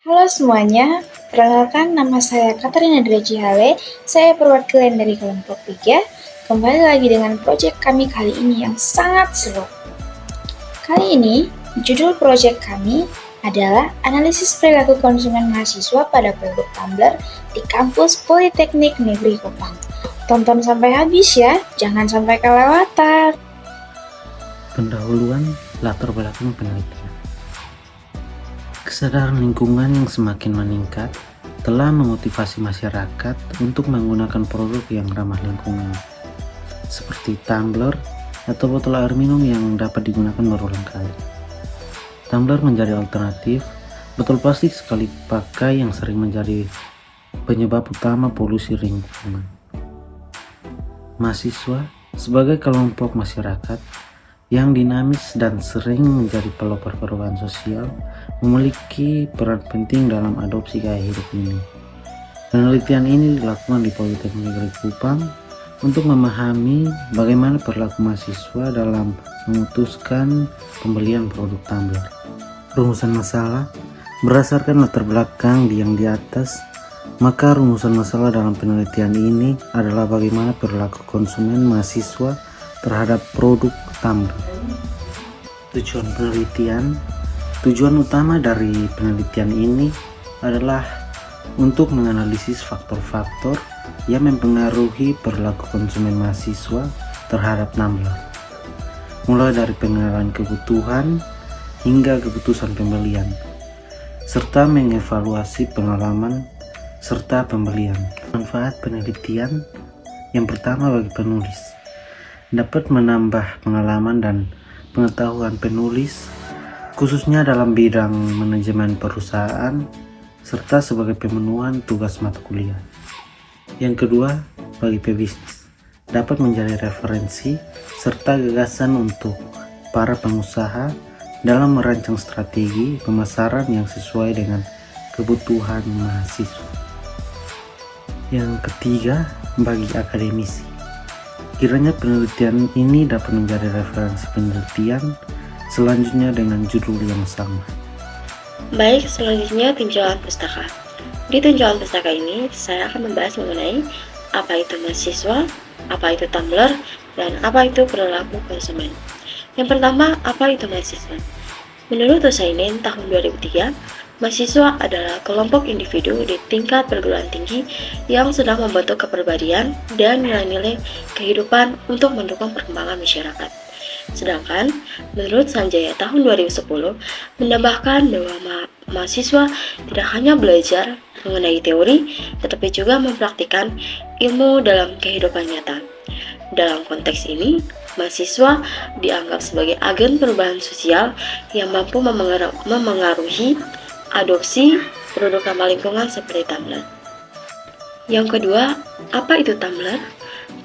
Halo semuanya, perkenalkan nama saya Katarina Drajihale, saya perwakilan dari kelompok 3. Kembali lagi dengan proyek kami kali ini yang sangat seru. Kali ini, judul proyek kami adalah analisis perilaku konsumen mahasiswa pada produk tumbler di kampus Politeknik Negeri Kupang. Tonton sampai habis ya, jangan sampai kelewatan. Pendahuluan latar belakang penelitian. Kesadaran lingkungan yang semakin meningkat telah memotivasi masyarakat untuk menggunakan produk yang ramah lingkungan, seperti tumbler atau botol air minum yang dapat digunakan berulang kali. Tumbler menjadi alternatif botol plastik sekali pakai yang sering menjadi penyebab utama polusi lingkungan. Mahasiswa sebagai kelompok masyarakat yang dinamis dan sering menjadi pelopor perubahan sosial memiliki peran penting dalam adopsi gaya hidup ini. Penelitian ini dilakukan di Politeknik Negeri Kupang untuk memahami bagaimana perilaku mahasiswa dalam memutuskan pembelian produk tumbler. Rumusan masalah berdasarkan latar belakang yang di atas, maka rumusan masalah dalam penelitian ini adalah bagaimana perilaku konsumen mahasiswa terhadap produk tumbler. Tujuan penelitian. Tujuan utama dari penelitian ini adalah untuk menganalisis faktor-faktor yang mempengaruhi perilaku konsumen mahasiswa terhadap tumbler, mulai dari pengenalan kebutuhan hingga keputusan pembelian, serta mengevaluasi pengalaman serta pembelian. Manfaat penelitian yang pertama bagi penulis dapat menambah pengalaman dan pengetahuan penulis, khususnya dalam bidang manajemen perusahaan serta sebagai pemenuhan tugas mata kuliah. Yang kedua, bagi pebisnis dapat menjadi referensi serta gagasan untuk para pengusaha dalam merancang strategi pemasaran yang sesuai dengan kebutuhan mahasiswa. Yang ketiga, bagi akademisi, kiranya penelitian ini dapat menjadi referensi penelitian selanjutnya dengan judul yang sama. Baik, selanjutnya tinjauan pustaka. Di tinjauan pustaka ini, saya akan membahas mengenai apa itu mahasiswa, apa itu tumbler, dan apa itu perilaku konsumen. Yang pertama, apa itu mahasiswa? Menurut Hussainin tahun 2003, mahasiswa adalah kelompok individu di tingkat perguruan tinggi yang sedang membentuk kepribadian dan nilai-nilai kehidupan untuk mendukung perkembangan masyarakat. Sedangkan menurut Sanjaya tahun 2010 menambahkan bahwa mahasiswa tidak hanya belajar mengenai teori, tetapi juga mempraktikkan ilmu dalam kehidupan nyata. Dalam konteks ini, mahasiswa dianggap sebagai agen perubahan sosial yang mampu memengaruhi adopsi produk ramah lingkungan seperti tumbler. Yang kedua, apa itu tumbler?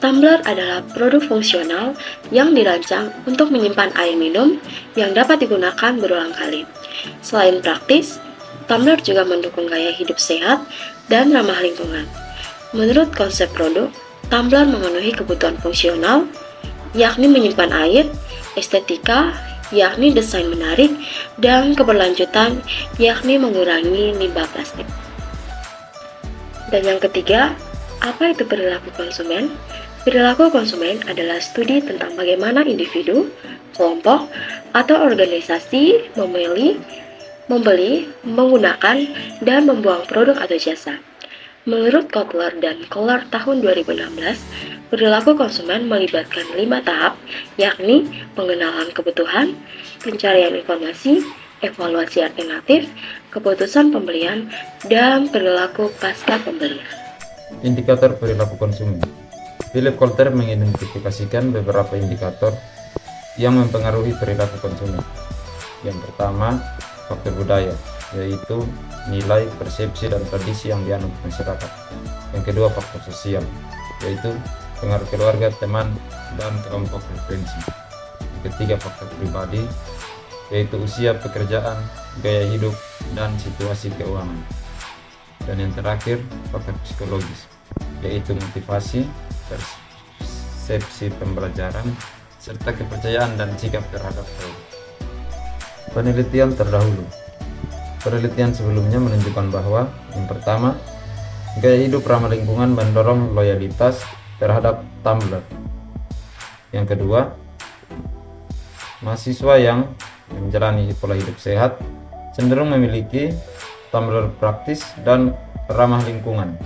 Tumbler adalah produk fungsional yang dirancang untuk menyimpan air minum yang dapat digunakan berulang kali. Selain praktis, tumbler juga mendukung gaya hidup sehat dan ramah lingkungan. Menurut konsep produk, tumbler memenuhi kebutuhan fungsional, yakni menyimpan air, estetika, yakni desain menarik, dan keberlanjutan, yakni mengurangi limbah plastik. Dan yang ketiga, apa itu perilaku konsumen? Perilaku konsumen adalah studi tentang bagaimana individu, kelompok, atau organisasi membeli, menggunakan, dan membuang produk atau jasa. Menurut Kotler dan Kohler tahun 2016, perilaku konsumen melibatkan 5 tahap, yakni pengenalan kebutuhan, pencarian informasi, evaluasi alternatif, keputusan pembelian, dan perilaku pasca pembelian. Indikator perilaku konsumen. Philip Kotler mengidentifikasikan beberapa indikator yang mempengaruhi perilaku konsumen. Yang pertama, faktor budaya, yaitu nilai, persepsi, dan tradisi yang dianut masyarakat. Yang kedua, faktor sosial, yaitu pengaruh keluarga, teman, dan kelompok referensi. Yang ketiga, faktor pribadi, yaitu usia, pekerjaan, gaya hidup, dan situasi keuangan. Dan yang terakhir, faktor psikologis, yaitu motivasi, persepsi pembelajaran, serta kepercayaan dan sikap terhadap produk. Penelitian terdahulu. Penelitian sebelumnya menunjukkan bahwa yang pertama, gaya hidup ramah lingkungan mendorong loyalitas terhadap tumbler. Yang kedua, mahasiswa yang menjalani pola hidup sehat cenderung memiliki tumbler praktis dan ramah lingkungan.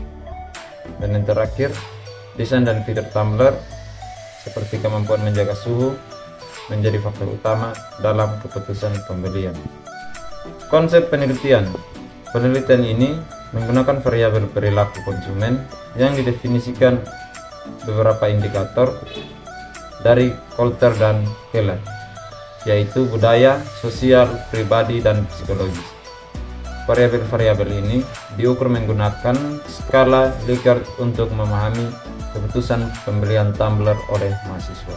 Dan yang terakhir, desain dan fitur tumbler seperti kemampuan menjaga suhu menjadi faktor utama dalam keputusan pembelian. Konsep penelitian. Penelitian ini menggunakan variabel perilaku konsumen yang didefinisikan beberapa indikator dari Coulter dan Keller, yaitu budaya, sosial, pribadi, dan psikologis. Variabel-variabel ini diukur menggunakan skala Likert untuk memahami keputusan pembelian tumbler oleh mahasiswa.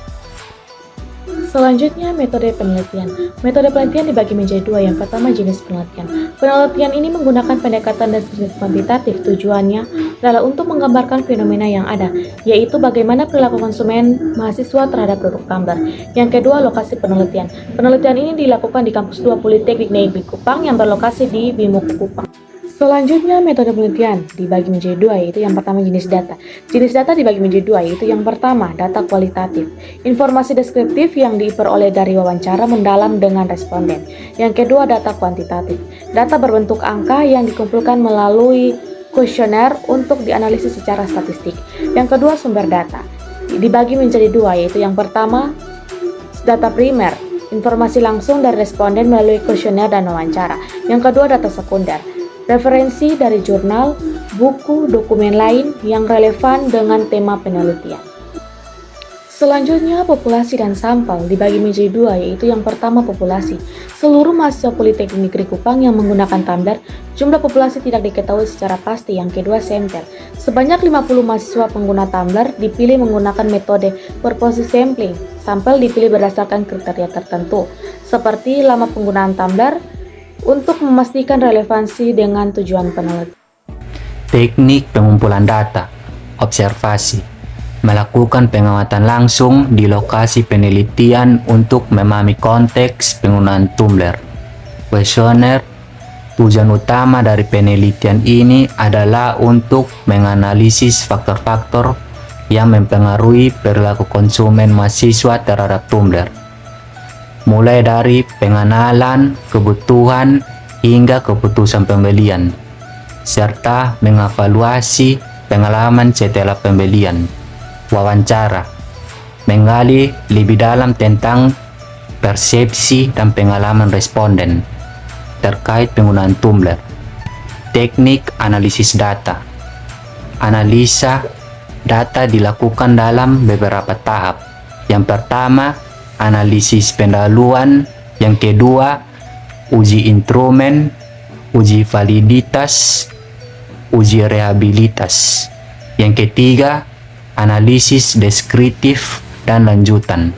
Selanjutnya, metode penelitian. Metode penelitian dibagi menjadi dua. Yang pertama, jenis penelitian. Penelitian ini menggunakan pendekatan deskriptif kuantitatif. Tujuannya adalah untuk menggambarkan fenomena yang ada, yaitu bagaimana perilaku konsumen mahasiswa terhadap produk tumbler. Yang kedua, lokasi penelitian. Penelitian ini dilakukan di kampus 2 Politeknik Negeri Kupang yang berlokasi di BIMUK Kupang. Selanjutnya, metode penelitian dibagi menjadi dua, yaitu yang pertama jenis data. Jenis data dibagi menjadi dua, yaitu yang pertama data kualitatif, informasi deskriptif yang diperoleh dari wawancara mendalam dengan responden. Yang kedua data kuantitatif, data berbentuk angka yang dikumpulkan melalui kuesioner untuk dianalisis secara statistik. Yang kedua sumber data dibagi menjadi dua, yaitu yang pertama data primer, informasi langsung dari responden melalui kuesioner dan wawancara. Yang kedua data sekunder, referensi dari jurnal, buku, dokumen lain yang relevan dengan tema penelitian. Selanjutnya, populasi dan sampel dibagi menjadi dua, yaitu yang pertama populasi. Seluruh mahasiswa Politeknik Negeri Kupang yang menggunakan tumbler, jumlah populasi tidak diketahui secara pasti. Yang kedua, sampel. Sebanyak 50 mahasiswa pengguna tumbler dipilih menggunakan metode purpose sampling. Sampel dipilih berdasarkan kriteria tertentu, seperti lama penggunaan tumbler, untuk memastikan relevansi dengan tujuan penelitian. Teknik pengumpulan data, observasi, melakukan pengamatan langsung di lokasi penelitian untuk memahami konteks penggunaan tumbler. Kuesioner, tujuan utama dari penelitian ini adalah untuk menganalisis faktor-faktor yang mempengaruhi perilaku konsumen mahasiswa terhadap tumbler, mulai dari pengenalan, kebutuhan, hingga keputusan pembelian, serta mengevaluasi pengalaman setelah pembelian. Wawancara, menggali lebih dalam tentang persepsi dan pengalaman responden terkait penggunaan tumbler. Teknik analisis data. Analisa data dilakukan dalam beberapa tahap. Yang pertama, analisis pendahuluan. Yang kedua, uji instrumen, uji validitas, uji rehabilitas. Yang ketiga, analisis deskriptif dan lanjutan.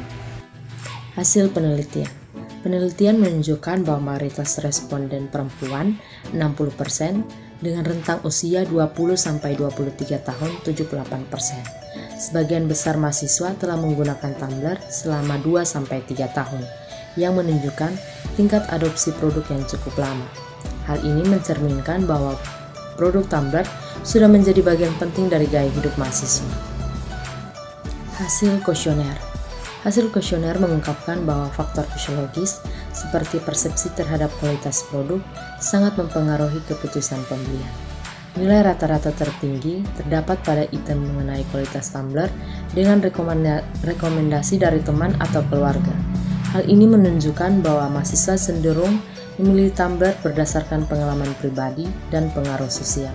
Hasil penelitian. Penelitian menunjukkan bahwa mayoritas responden perempuan 60% dengan rentang usia 20-23 tahun 78%. Sebagian besar mahasiswa telah menggunakan tumbler selama 2-3 tahun, yang menunjukkan tingkat adopsi produk yang cukup lama. Hal ini mencerminkan bahwa produk tumbler sudah menjadi bagian penting dari gaya hidup mahasiswa. Hasil kuesioner. Hasil kuesioner mengungkapkan bahwa faktor fisiologis seperti persepsi terhadap kualitas produk sangat mempengaruhi keputusan pembelian. Nilai rata-rata tertinggi terdapat pada item mengenai kualitas tumbler dengan rekomendasi dari teman atau keluarga. Hal ini menunjukkan bahwa mahasiswa cenderung memilih tumbler berdasarkan pengalaman pribadi dan pengaruh sosial.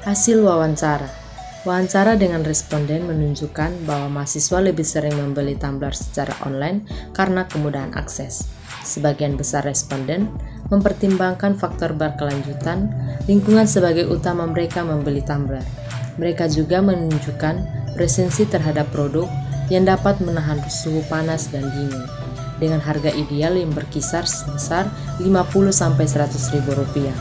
Hasil wawancara. Wawancara dengan responden menunjukkan bahwa mahasiswa lebih sering membeli tumbler secara online karena kemudahan akses. Sebagian besar responden mempertimbangkan faktor berkelanjutan lingkungan sebagai utama mereka membeli tumbler. Mereka juga menunjukkan presensi terhadap produk yang dapat menahan suhu panas dan dingin, dengan harga ideal yang berkisar sebesar Rp50-100.000.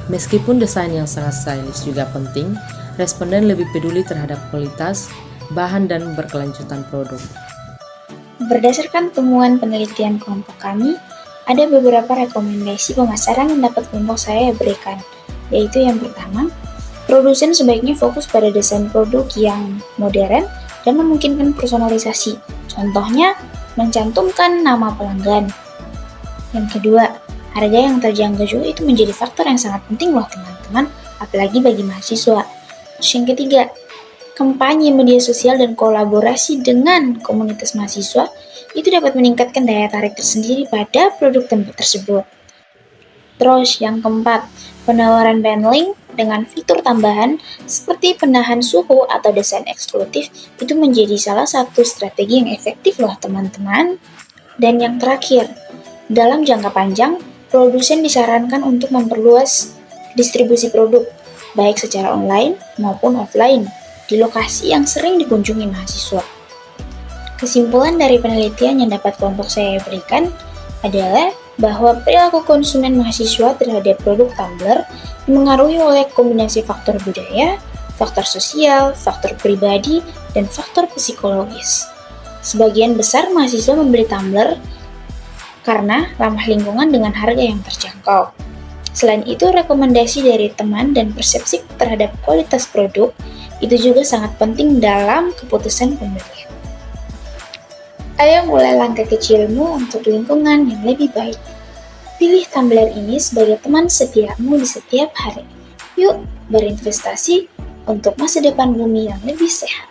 Meskipun desain yang sangat stylish juga penting, responden lebih peduli terhadap kualitas, bahan, dan berkelanjutan produk. Berdasarkan temuan penelitian kelompok kami, ada beberapa rekomendasi pemasaran yang dapat kelompok saya berikan, yaitu yang pertama, produsen sebaiknya fokus pada desain produk yang modern dan memungkinkan personalisasi. Contohnya, mencantumkan nama pelanggan. Yang kedua, harga yang terjangkau juga itu menjadi faktor yang sangat penting loh teman-teman, apalagi bagi mahasiswa. Terus yang ketiga, kampanye media sosial dan kolaborasi dengan komunitas mahasiswa itu dapat meningkatkan daya tarik tersendiri pada produk tersebut. Terus yang keempat, penawaran bundling dengan fitur tambahan seperti penahan suhu atau desain eksklusif itu menjadi salah satu strategi yang efektif loh teman-teman. Dan yang terakhir, dalam jangka panjang, produsen disarankan untuk memperluas distribusi produk, baik secara online maupun offline, di lokasi yang sering dikunjungi mahasiswa. Kesimpulan dari penelitian yang dapat kelompok saya berikan adalah bahwa perilaku konsumen mahasiswa terhadap produk tumbler dipengaruhi oleh kombinasi faktor budaya, faktor sosial, faktor pribadi, dan faktor psikologis. Sebagian besar mahasiswa membeli tumbler karena ramah lingkungan dengan harga yang terjangkau. Selain itu, rekomendasi dari teman dan persepsi terhadap kualitas produk itu juga sangat penting dalam keputusan pembelian. Ayo mulai langkah kecilmu untuk lingkungan yang lebih baik. Pilih tumbler ini sebagai teman setiamu di setiap hari. Yuk berinvestasi untuk masa depan bumi yang lebih sehat.